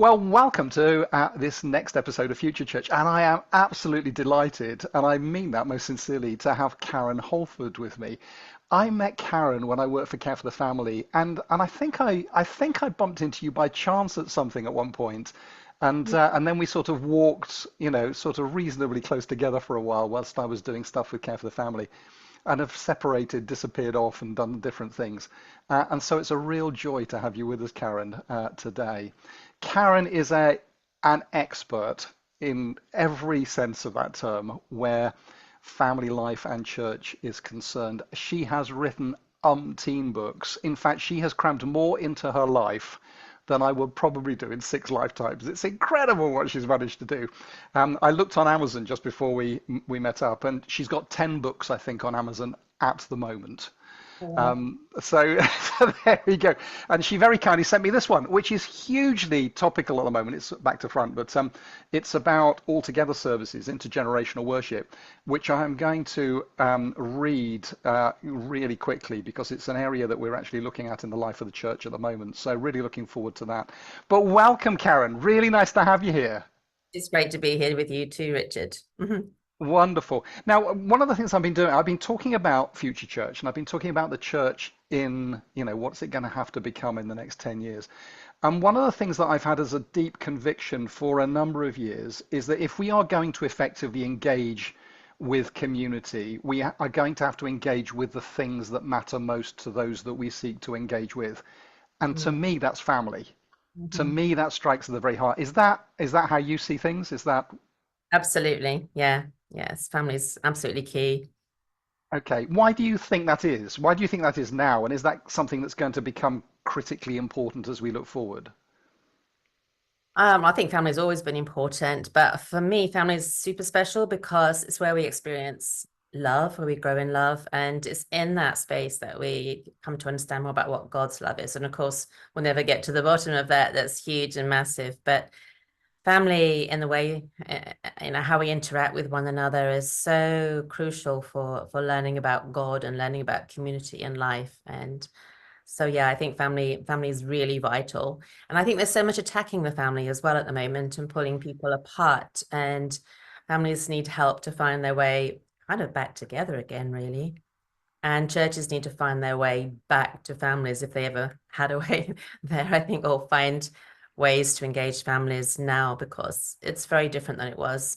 Well, welcome to this next episode of Future Church, and I am absolutely delighted, and I mean that most sincerely, to have Karen Holford with me. I met Karen when I worked for Care for the Family, and I think I bumped into you by chance at something at one point, and then we sort of walked, sort of reasonably close together for a while whilst I was doing stuff with Care for the Family and have separated, disappeared off, and done different things. And so it's a real joy to have you with us, Karen, today. Karen is an expert in every sense of that term where family life and church is concerned. She has written umpteen books. In fact, she has crammed more into her life than I would probably do in 6 lifetimes. It's incredible what she's managed to do. I looked on Amazon just before we met up, and she's got 10 books, I think, on Amazon at the moment. Wow. So, so there we go. And she very kindly sent me this one, which is hugely topical at the moment. It's back to front, but it's about altogether services, intergenerational worship, which I am going to read really quickly because it's an area that we're actually looking at in the life of the church at the moment. So really looking forward to that. But welcome, Karen. Really nice to have you here. It's great to be here with you too, Richard. Wonderful. Now, one of the things I've been doing, I've been talking about future church, and I've been talking about the church in, what's it going to have to become in the next 10 years. And one of the things that I've had as a deep conviction for a number of years is that if we are going to effectively engage with community, we are going to have to engage with the things that matter most to those that we seek to engage with. And to me, that's family. To Mhm. me, that strikes at the very heart. Is that how you see things? Is that Absolutely. Yeah. Yes. Family is absolutely key. Okay, why do you think that is? Why do you think that is now? And is that something that's going to become critically important as we look forward? I think family's always been important, but for me, family is super special because it's where we experience love, where we grow in love, and it's in that space that we come to understand more about what God's love is. And of course, we'll never get to the bottom of that. That's huge and massive, but family in the way how we interact with one another is so crucial for learning about God and learning about community and life. And so yeah, I think family is really vital. And I think there's so much attacking the family as well at the moment and pulling people apart, and families need help to find their way kind of back together again, really. And churches need to find their way back to families if they ever had a way there, I think, or find ways to engage families now because it's very different than it was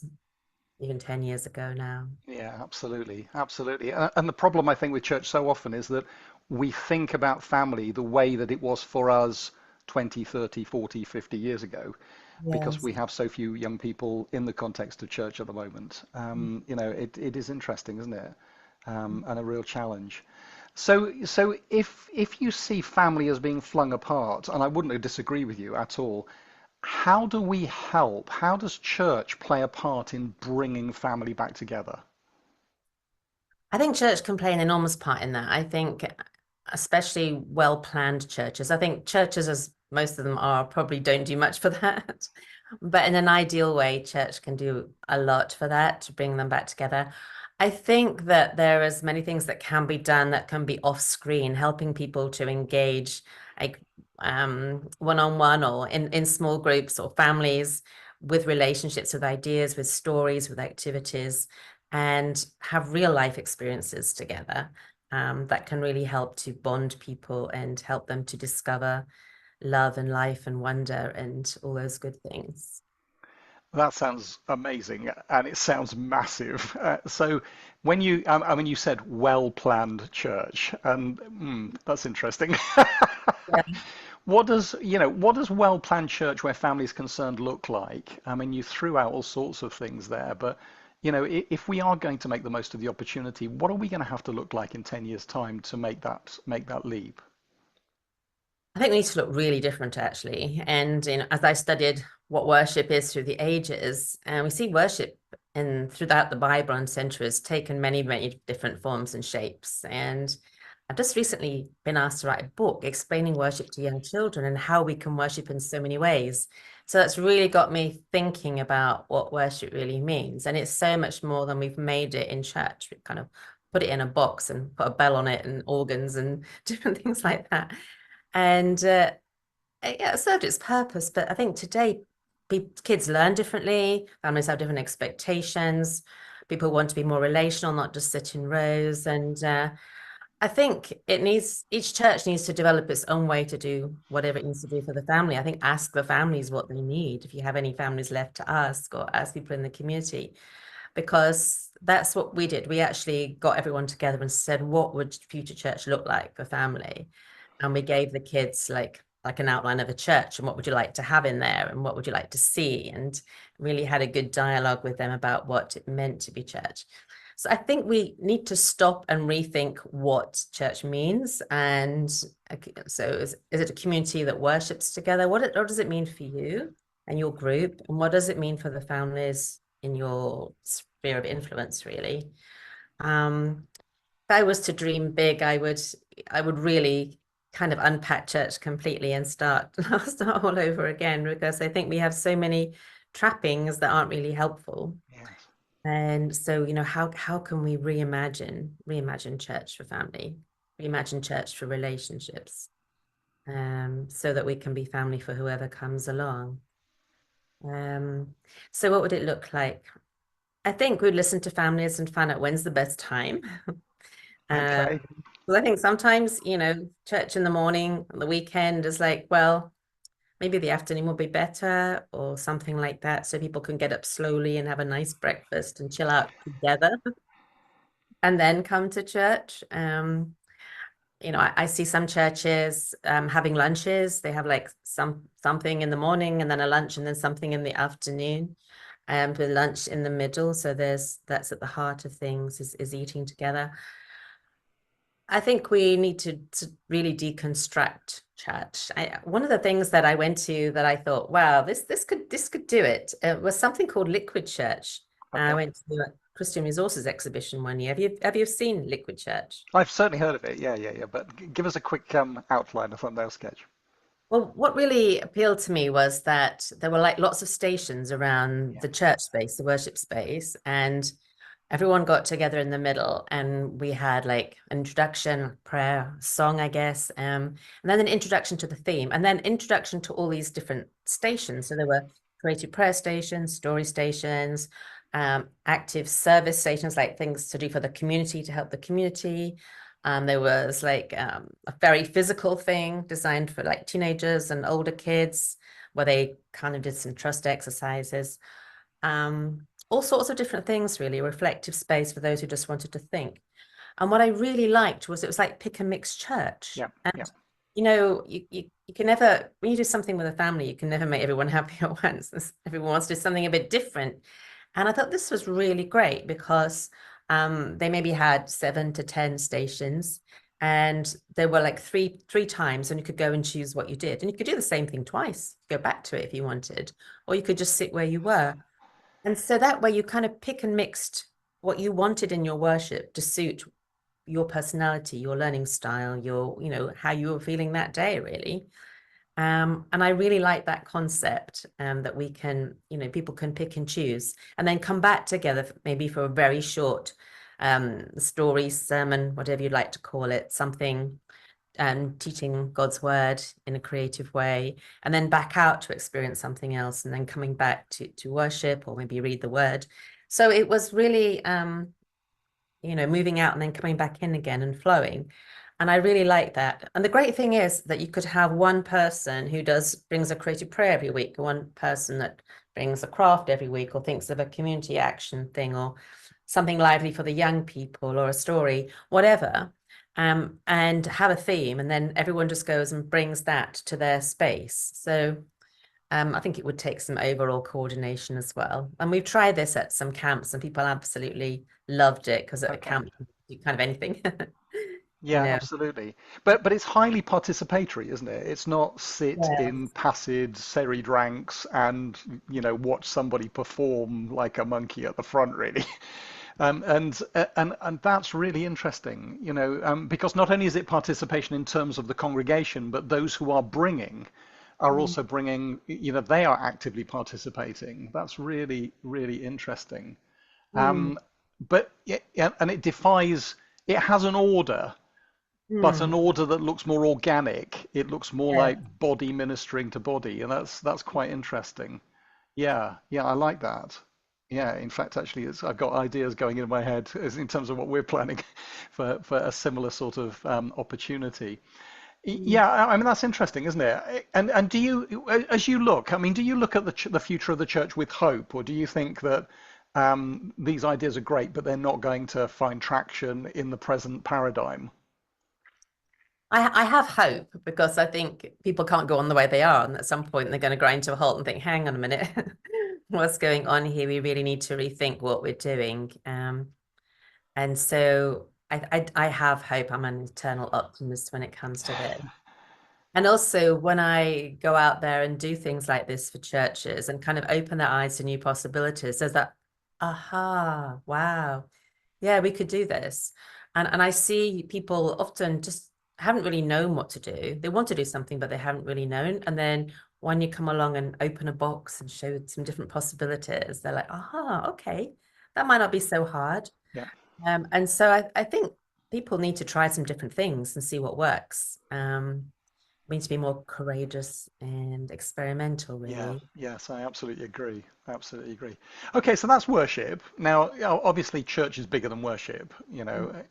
even 10 years ago now. Yeah, absolutely, absolutely. And the problem I think with church so often is that we think about family the way that it was for us 20, 30, 40, 50 years ago, because Yes. we have so few young people in the context of church at the moment. It is interesting, isn't it? And a real challenge. So if you see family as being flung apart, and I wouldn't disagree with you at all, how do we help? How does church play a part in bringing family back together? I think church can play an enormous part in that. I think, especially well-planned churches. I think churches, as most of them are, probably don't do much for that. But in an ideal way, church can do a lot for that to bring them back together. I think that there is many things that can be done that can be off screen, helping people to engage like one-on-one or in small groups or families with relationships, with ideas, with stories, with activities, and have real life experiences together that can really help to bond people and help them to discover love and life and wonder and all those good things. That sounds amazing, and it sounds massive. So, when I mean, you said well-planned church, and that's interesting. Yeah. What does well-planned church where family is concerned look like? I mean, you threw out all sorts of things there, but if we are going to make the most of the opportunity, what are we going to have to look like in 10 years' time to make that leap? I think we need to look really different actually. And as I studied what worship is through the ages, and we see worship in throughout the Bible and centuries taken many, many different forms and shapes. And I've just recently been asked to write a book explaining worship to young children and how we can worship in so many ways. So that's really got me thinking about what worship really means. And it's so much more than we've made it in church. We kind of put it in a box and put a bell on it and organs and different things like that. And yeah, it served its purpose, but I think today kids learn differently, families have different expectations, people want to be more relational, not just sit in rows. And I think each church needs to develop its own way to do whatever it needs to do for the family. I think ask the families what they need. If you have any families left to ask, or ask people in the community, because that's what we did. We actually got everyone together and said, what would future church look like for family? And we gave the kids like an outline of a church and what would you like to have in there and what would you like to see, and really had a good dialogue with them about what it meant to be church. So I think we need to stop and rethink what church means. And so is it a community that worships together? What does it mean for you and your group? And what does it mean for the families in your sphere of influence, really? If I was to dream big, I would really kind of unpack church completely and start all over again, because I think we have so many trappings that aren't really helpful. Yes. And so, how can we reimagine church for family, reimagine church for relationships, so that we can be family for whoever comes along. Um, so what would it look like? I think we'd listen to families and find out when's the best time. Um, Okay. Because I think sometimes, church in the morning, on the weekend is like, well, maybe the afternoon will be better or something like that. So people can get up slowly and have a nice breakfast and chill out together and then come to church. I see some churches having lunches. They have like something in the morning and then a lunch and then something in the afternoon, with lunch in the middle. So that's at the heart of things, is eating together. I think we need to really deconstruct church. One of the things that I went to that I thought, wow, this could do it, was something called Liquid Church. I Okay. went to a Christian Resources exhibition one year. Have you seen Liquid Church? I've certainly heard of it. Yeah, yeah, yeah. But give us a quick outline, a thumbnail sketch. Well, what really appealed to me was that there were like lots of stations around Yeah. the church space, the worship space, and everyone got together in the middle, and we had like an introduction, prayer, song, I guess, and then an introduction to the theme, and then introduction to all these different stations. So there were creative prayer stations, story stations, active service stations, like things to do for the community to help the community. There was like a very physical thing designed for like teenagers and older kids, where they kind of did some trust exercises. All sorts of different things, really, a reflective space for those who just wanted to think. And what I really liked was it was like pick and mix church. Yeah, And yeah. you can never, when you do something with a family, you can never make everyone happy at once. Everyone wants to do something a bit different. And I thought this was really great because they maybe had 7 to 10 stations, and there were like three times, and you could go and choose what you did. And you could do the same thing twice, go back to it if you wanted, or you could just sit where you were. And so that way you kind of pick and mixed what you wanted in your worship to suit your personality, your learning style, how you were feeling that day, really. And I really like that concept, that we can, people can pick and choose and then come back together, maybe for a very short story, sermon, whatever you'd like to call it, something, teaching God's word in a creative way, and then back out to experience something else, and then coming back to worship or maybe read the word. So it was really, moving out and then coming back in again and flowing. And I really like that. And the great thing is that you could have one person who brings a creative prayer every week, one person that brings a craft every week, or thinks of a community action thing, or something lively for the young people, or a story, whatever, and have a theme. And then everyone just goes and brings that to their space. So I think it would take some overall coordination as well. And we've tried this at some camps, and people absolutely loved it, because at a Okay. camp, you can do kind of anything, you Yeah, know. absolutely. But it's highly participatory, isn't it? It's not sit Yeah. in passive serried ranks and, watch somebody perform like a monkey at the front, really. And that's really interesting, because not only is it participation in terms of the congregation, but those who are bringing are Mm. also bringing, they are actively participating. That's really, really interesting. Mm. But yeah, and it has an order, but an Hmm. order that looks more organic. It looks more Yeah. like body ministering to body, and that's quite interesting. Yeah, yeah, I like that. Yeah, in fact, actually, I've got ideas going in my head in terms of what we're planning for a similar sort of opportunity. Mm. Yeah, I mean that's interesting, isn't it? And do you, as you look, I mean, do you look at the future of the church with hope, or do you think that these ideas are great, but they're not going to find traction in the present paradigm? I have hope because I think people can't go on the way they are, and at some point they're going to grind to a halt and think, "Hang on a minute, what's going on here? We really need to rethink what we're doing." And so I have hope. I'm an eternal optimist when it comes to this. And also, when I go out there and do things like this for churches and kind of open their eyes to new possibilities, there's that, aha, wow, yeah, we could do this. And I see people often just haven't really known what to do. They want to do something, but they haven't really known. And then when you come along and open a box and show some different possibilities, they're like, aha, okay, that might not be so hard. Yeah. And so I think people need to try some different things and see what works. We need to be more courageous and experimental, Yeah, really. yes, I absolutely agree. Absolutely agree. Okay, so that's worship. Now, obviously, church is bigger than worship,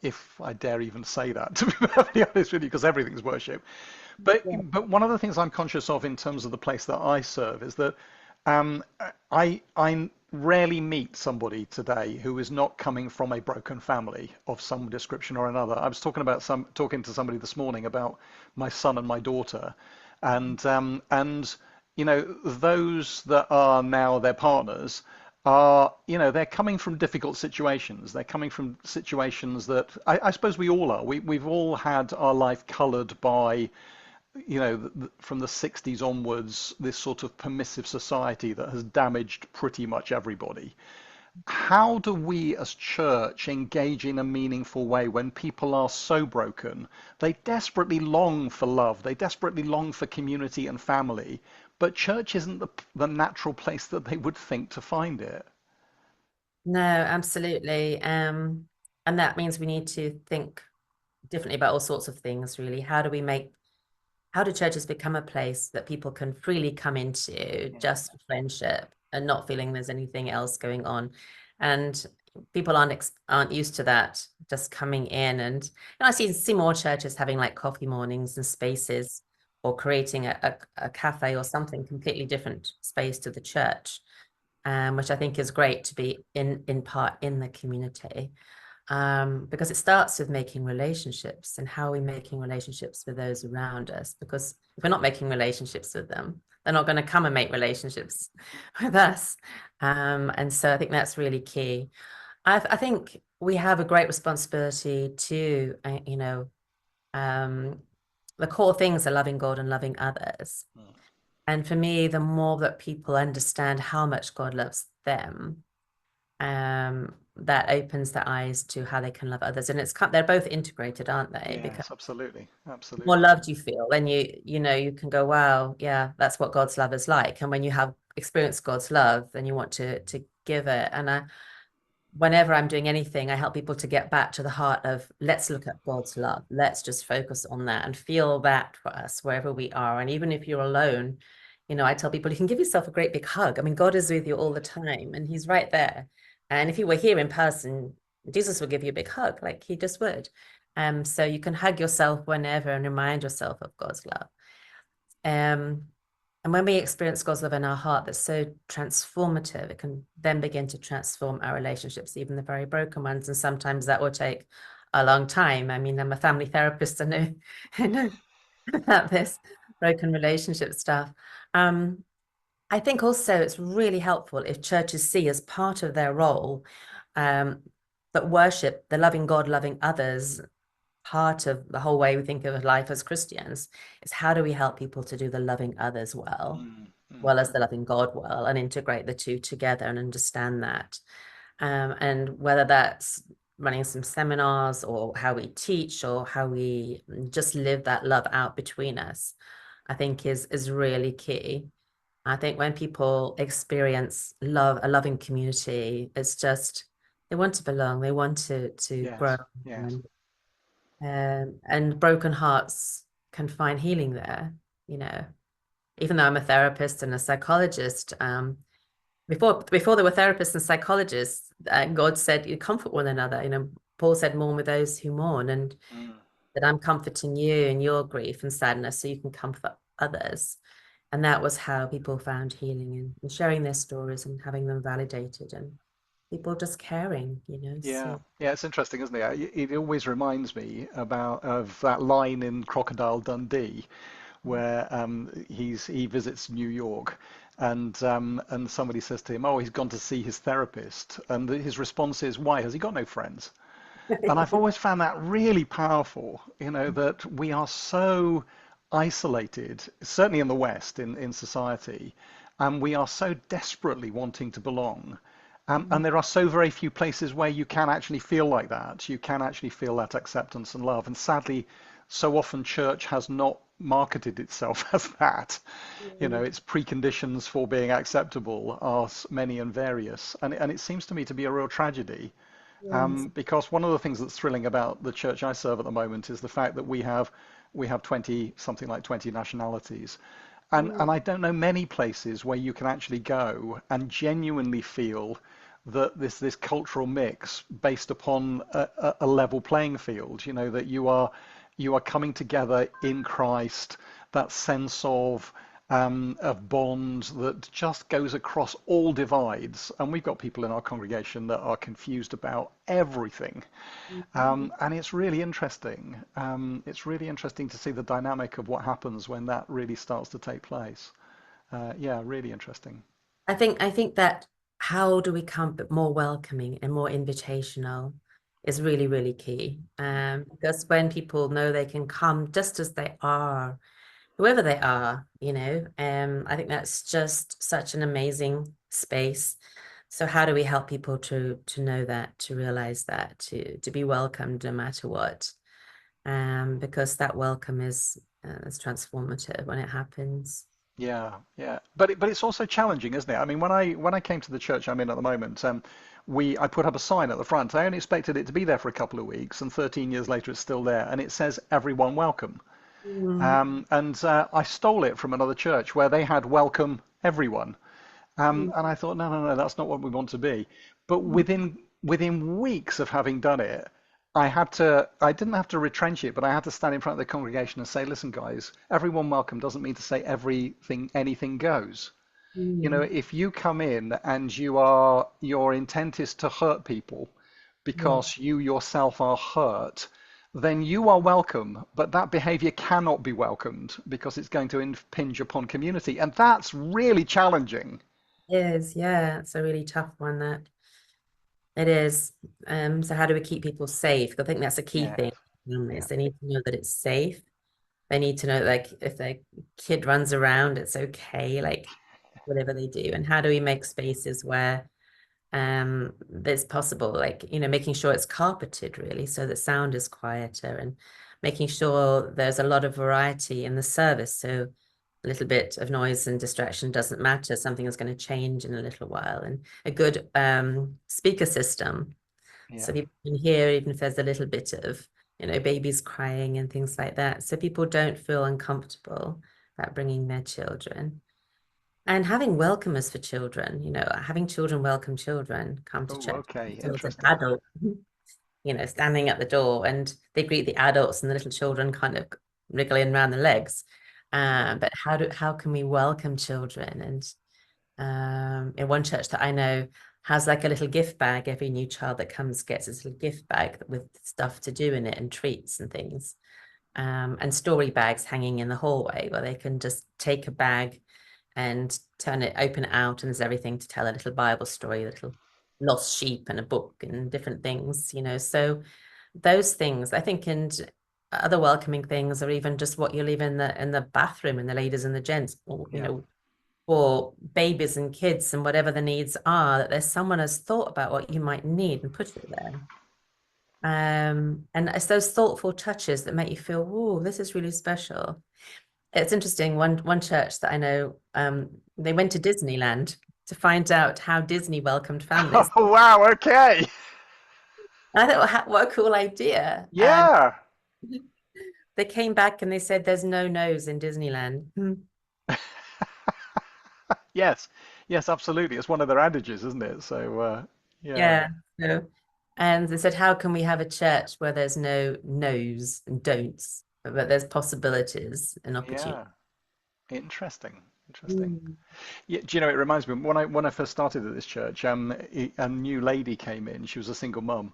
if I dare even say that, to be perfectly honest with you, because everything's worship. But Yeah. but one of the things I'm conscious of in terms of the place that I serve is that um, I rarely meet somebody today who is not coming from a broken family of some description or another. I was talking to somebody this morning about my son and my daughter, and those that are now their partners are, they're coming from difficult situations. They're coming from situations that I suppose we all are. We've all had our life coloured by, from the 60s onwards, this sort of permissive society that has damaged pretty much everybody. How do we as church engage in a meaningful way when people are so broken? They desperately long for love, they desperately long for community and family, but church isn't the natural place that they would think to find it. No, absolutely. And that means we need to think differently about all sorts of things, really. How do churches become a place that people can freely come into just for friendship and not feeling there's anything else going on? And people aren't used to that, just coming in. And I see more churches having like coffee mornings and spaces, or creating a cafe or something completely different space to the church, which I think is great to be in part in the community, because it starts with making relationships. And how are we making relationships with those around us? Because if we're not making relationships with them, they're not going to come and make relationships with us. And so I think that's really key. I think we have a great responsibility to, um, the core things are loving God and loving others. And for me, the more that people understand how much God loves them, that opens their eyes to how they can love others. And they're both integrated, aren't they? Because Yes, absolutely, the more absolutely. loved you feel, then you can go, wow, yeah, that's what God's love is like. And when you have experienced God's love, then you want to give it. And whenever I'm doing anything, I help people to get back to the heart of, let's look at God's love. Let's just focus on that and feel that for us wherever we are. And even if you're alone, I tell people you can give yourself a great big hug. I mean, God is with you all the time and he's right there. And if you were here in person, Jesus would give you a big hug, like he just would. So you can hug yourself whenever and remind yourself of God's love. Um, and when we experience God's love in our heart, that's so transformative, it can then begin to transform our relationships, even the very broken ones. And sometimes that will take a long time. I mean, I'm a family therapist. I know, I know about this broken relationship stuff. Um, I think also it's really helpful if churches see as part of their role, um, that worship, the loving God, loving others, part of the whole way we think of life as Christians, is how do we help people to do the loving others Mm, well mm. as the loving God well, and integrate the two together and understand that. And whether that's running some seminars, or how we teach, or how we just live that love out between us, I think is really key. I think when people experience love, a loving community, it's just they want to belong, they want to grow. Yes, yes. And And broken hearts can find healing there, you know. Even though I'm a therapist and a psychologist, before there were therapists and psychologists, God said, "You comfort one another." You know, Paul said, "Mourn with those who mourn," and Mm. that I'm comforting you in your grief and sadness, so you can comfort others. And that was how people found healing and sharing their stories and having them validated and people just caring, you know. Yeah, So yeah, it's interesting, isn't it? It always reminds me about of that line in Crocodile Dundee where he visits New York, and somebody says to him, "Oh, he's gone to see his therapist," and his response is, "Why? Has he got no friends?" And I've always found that really powerful, that we are so isolated, certainly in the West, in society, and we are so desperately wanting to belong. And there are so very few places where you can actually feel like that. You can actually feel that acceptance and love. And sadly, so often church has not marketed itself as that. Its preconditions for being acceptable are many and various. And it seems to me to be a real tragedy. yes. Because one of the things that's thrilling about the church I serve at the moment is the fact that we have 20 something like 20 nationalities, and I don't know many places where you can actually go and genuinely feel that this cultural mix based upon a level playing field. That you are coming together in Christ. That sense of bond that just goes across all divides. And we've got people in our congregation that are confused about everything. And it's really interesting. It's really interesting to see the dynamic of what happens when that really starts to take place. Yeah, really interesting. I think that how do we come more welcoming and more invitational is really, really key. Because when people know they can come just as they are, whoever they are, you know, I think that's just such an amazing space. So how do we help people to know that, to realize that, to be welcomed no matter what? Because that welcome is transformative when it happens. Yeah, yeah, but it's also challenging, isn't it? I mean, when I came to the church I'm in at the moment, I put up a sign at the front. I only expected it to be there for a couple of weeks, and 13 years later, it's still there, and it says "Everyone welcome." Mm. And I stole it from another church where they had "Welcome everyone," and I thought, no, no, no, that's not what we want to be. But within weeks of having done it, I didn't have to retrench it, but I had to stand in front of the congregation and say, listen, guys, everyone welcome doesn't mean to say everything, anything goes. Mm. If you come in and your intent is to hurt people Yeah. because you yourself are hurt, then you are welcome, but that behavior cannot be welcomed because it's going to impinge upon community. And that's really challenging. Is, yeah, it's a really tough one that it is. So how do we keep people safe? I think that's a key Yeah, thing. yeah. Is they need to know that it's safe. They need to know like if their kid runs around, it's okay, like whatever they do. And how do we make spaces where that's possible, like, you know, making sure it's carpeted really so that sound is quieter and making sure there's a lot of variety in the service. So a little bit of noise and distraction doesn't matter. Something is going to change in a little while. And a good speaker system. So Yeah. people can hear even if there's a little bit of, you know, babies crying and things like that. So people don't feel uncomfortable about bringing their children. And having welcomers for children, you know, having children welcome children come to Oh, church. okay. So there's an Interesting. adult, you know, standing at the door and they greet the adults and the little children kind of wriggling around the legs. But how can we welcome children? And in one church that I know has like a little gift bag. Every new child that comes gets this little gift bag with stuff to do in it and treats and things. And story bags hanging in the hallway where they can just take a bag and turn it, open it out, and there's everything to tell a little Bible story, a little lost sheep and a book and different things, you know. So those things, I think, and other welcoming things, or even just what you leave in the bathroom and the ladies and the gents, or you Yeah. know, for babies and kids and whatever the needs are, that there's someone has thought about what you might need and put it there. And it's those thoughtful touches that make you feel, oh, this is really special. It's interesting. One church that I know, they went to Disneyland to find out how Disney welcomed families. Oh, wow. Okay. And I thought, what a cool idea. Yeah. They came back and they said there's no nose in Disneyland. Yes, yes, absolutely. It's one of their adages, isn't it? So, yeah, Yeah. So, and they said, how can we have a church where there's no no's and don'ts, but there's possibilities and opportunities? yeah. Interesting, interesting. Mm. Yeah, do you know, it reminds me when I first started at this church, a new lady came in. She was a single mum,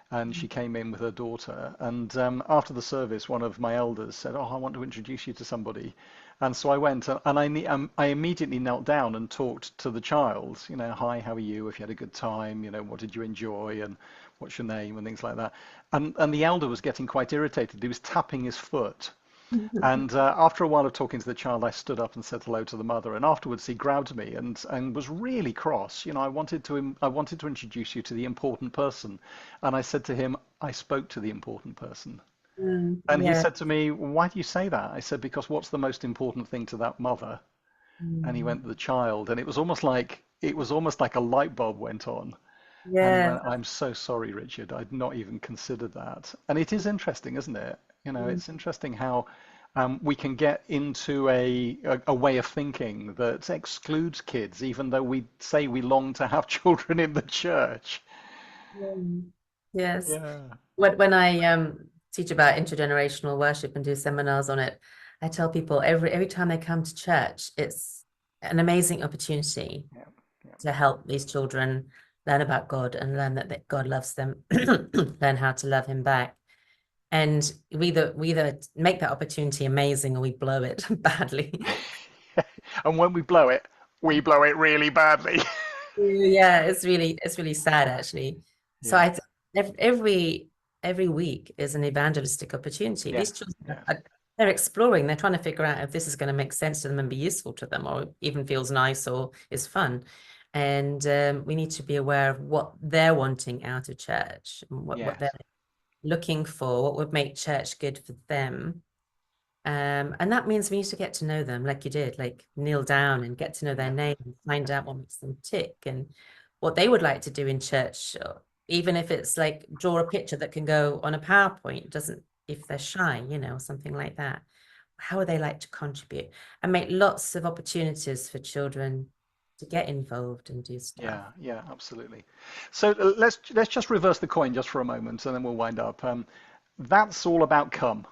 and she came in with her daughter. And after the service, one of my elders said, "Oh, I want to introduce you to somebody." And so I went, and I immediately knelt down and talked to the child. You know, hi, how are you? If you had a good time, you know, what did you enjoy, and what's your name, and things like that. And the elder was getting quite irritated. He was tapping his foot. And after a while of talking to the child, I stood up and said hello to the mother. And afterwards, he grabbed me and was really cross. You know, I wanted to introduce you to the important person, and I said to him, I spoke to the important person. And he Yeah. said to me, why do you say that? I said, because what's the most important thing to that mother? And he Mm. went, the child. And it was almost like a light bulb went on. And he Yeah. went, I'm so sorry, Richard. I'd not even considered that. And it is interesting, isn't it? You know, Mm. it's interesting how we can get into a way of thinking that excludes kids, even though we say we long to have children in the church. Mm. Yes. Yeah. When I teach about intergenerational worship and do seminars on it, I tell people every time they come to church, it's an amazing opportunity Yeah. Yeah. to help these children learn about God and learn that God loves them, learn how to love him back. And we either make that opportunity amazing or we blow it badly. And when we blow it really badly. Yeah, it's really sad actually. So Yeah. I every week is an evangelistic opportunity. These Yes. children Yes. they're exploring, they're trying to figure out if this is going to make sense to them and be useful to them, or even feels nice or is fun. And we need to be aware of what they're wanting out of church, and what they're Yes. looking for, what would make church good for them. And that means we need to get to know them like you did, like kneel down and get to know their Yeah. name, find Yeah. out what makes them tick and what they would like to do in church, or even if it's like draw a picture that can go on a PowerPoint, doesn't, if they're shy, something like that. How would they like to contribute and make lots of opportunities for children to get involved and do stuff? Yeah, yeah, absolutely. So let's just reverse the coin just for a moment, and then we'll wind up. That's all about come.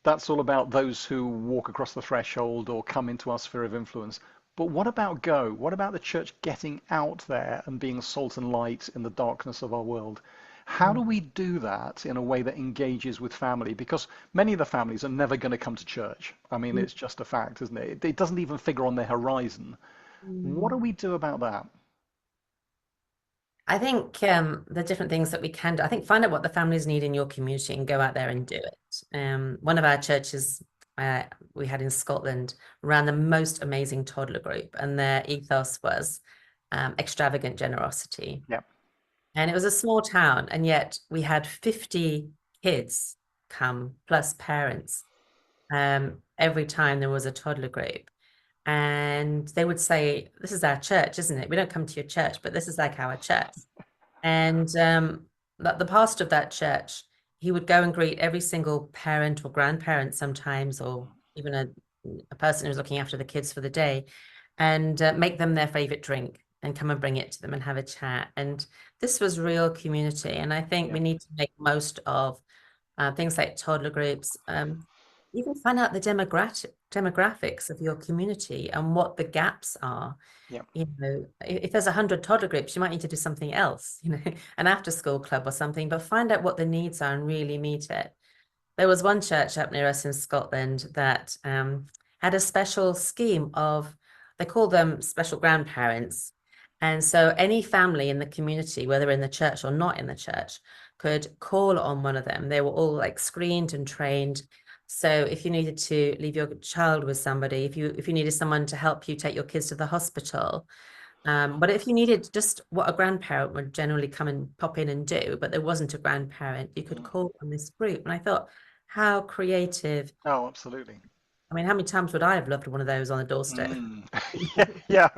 That's all about those who walk across the threshold or come into our sphere of influence. But what about go? What about the church getting out there and being salt and light in the darkness of our world? How do Mm. we do that in a way that engages with family? Because many of the families are never going to come to church. I mean, it's just a fact, isn't it? It doesn't even figure on their horizon. What do Mm. we do about that? I think the different things that we can do. I think find out what the families need in your community and go out there and do it. One of our churches uh, we had in Scotland ran the most amazing toddler group, and their ethos was extravagant generosity. Yeah. And it was a small town, and yet we had 50 kids come plus parents every time there was a toddler group. And they would say, "This is our church, isn't it? We don't come to your church, but this is like our church." And the pastor of that church, he would go and greet every single parent or grandparent sometimes, or even a person who's looking after the kids for the day, and make them their favorite drink and come and bring it to them and have a chat. And this was real community. And I think Yeah. we need to make most of things like toddler groups. Even find out the demographics of your community and what the gaps are. Yeah. If there's 100 toddler groups, you might need to do something else, an after school club or something, but find out what the needs are and really meet it. There was one church up near us in Scotland that had a special scheme of, they call them special grandparents. And so any family in the community, whether in the church or not in the church, could call on one of them. They were all like screened and trained. So if you needed to leave your child with somebody, if you needed someone to help you take your kids to the hospital, but if you needed just what a grandparent would generally come and pop in and do, but there wasn't a grandparent, you could Mm. call on this group. And I thought, how creative. Oh, absolutely. I mean, how many times would I have loved one of those on the doorstep? Mm. Yeah, yeah.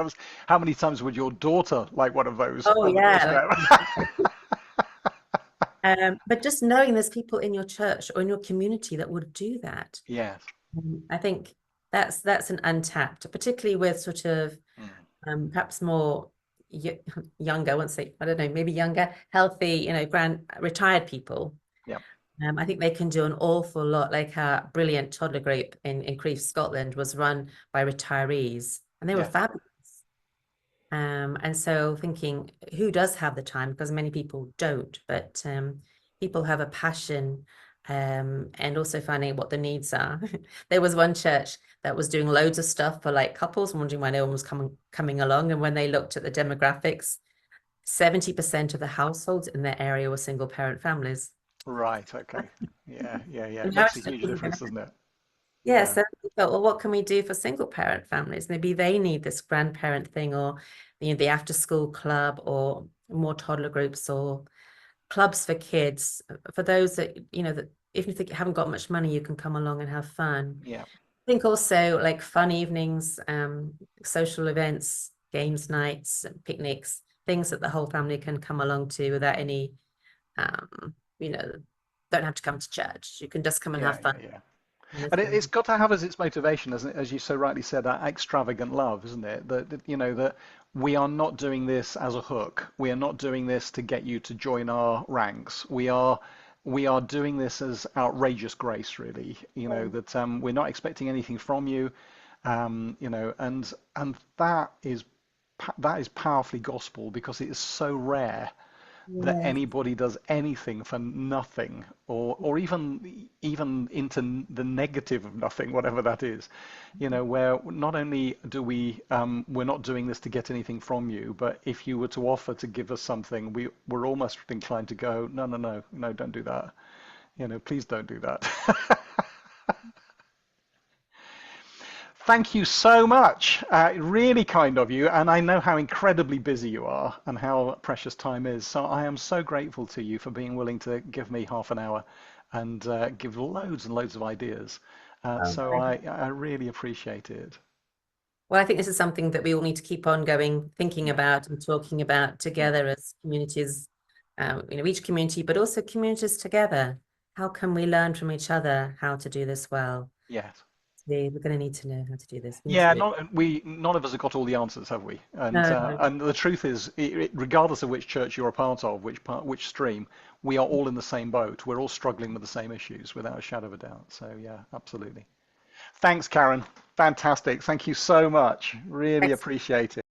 How many times would your daughter like one of those Oh on the yeah. doorstep? But just knowing there's people in your church or in your community that would do that, Yes. I think that's an untapped, particularly with sort of Mm. perhaps more younger, I won't say, I don't know, maybe younger, healthy, grand retired people. Yeah. I think they can do an awful lot. Like our brilliant toddler group in Crieff, Scotland, was run by retirees, and they were Yes. fabulous. And so thinking, who does have the time? Because many people don't, but people have a passion, and also finding what the needs are. There was one church that was doing loads of stuff for like couples, wondering why no one was coming along. And when they looked at the demographics, 70% of the households in their area were single parent families. Right. Okay. Yeah. Yeah. Yeah. It And how makes a much huge was difference, doesn't it? Yeah, Yeah. so we thought, well, what can we do for single parent families? Maybe they need this grandparent thing, or the after school club, or more toddler groups, or clubs for kids. For those that, that even if you haven't got much money, you can come along and have fun. Yeah. I think also like fun evenings, social events, games nights, picnics, things that the whole family can come along to without any, um, you know, don't have to come to church. You can just come and Yeah. have fun Yeah. Yeah. kind of And it's thing. got to have as its motivation, as you so rightly said, that extravagant love, isn't it? That we are not doing this as a hook. We are not doing this to get you to join our ranks. We are doing this as outrageous grace, really. That we're not expecting anything from you. And that is powerfully gospel because it is so rare that Yeah. anybody does anything for nothing, or even into the negative of nothing, whatever that is. Where not only we're not doing this to get anything from you, but if you were to offer to give us something, we're almost inclined to go, no, no, no, no, don't do that. Please don't do that. Thank you so much. Really kind of you. And I know how incredibly busy you are and how precious time is. So I am so grateful to you for being willing to give me half an hour and give loads and loads of ideas. So I really appreciate it. Well, I think this is something that we all need to keep on going, thinking Yeah. about and talking about Yeah. together as communities, each community, but also communities together. How can we learn from each other how to do this well? Yes. We're going to need to know how to do this. We need to Yeah, do it. none of us have got all the answers, have we? And No, uh, no. and the truth is, regardless of which church you're a part of, which stream, we are all in the same boat. We're all struggling with the same issues, without a shadow of a doubt. So yeah, absolutely. Thanks, Karen. Fantastic. Thank you so much. Really Thanks. appreciate it.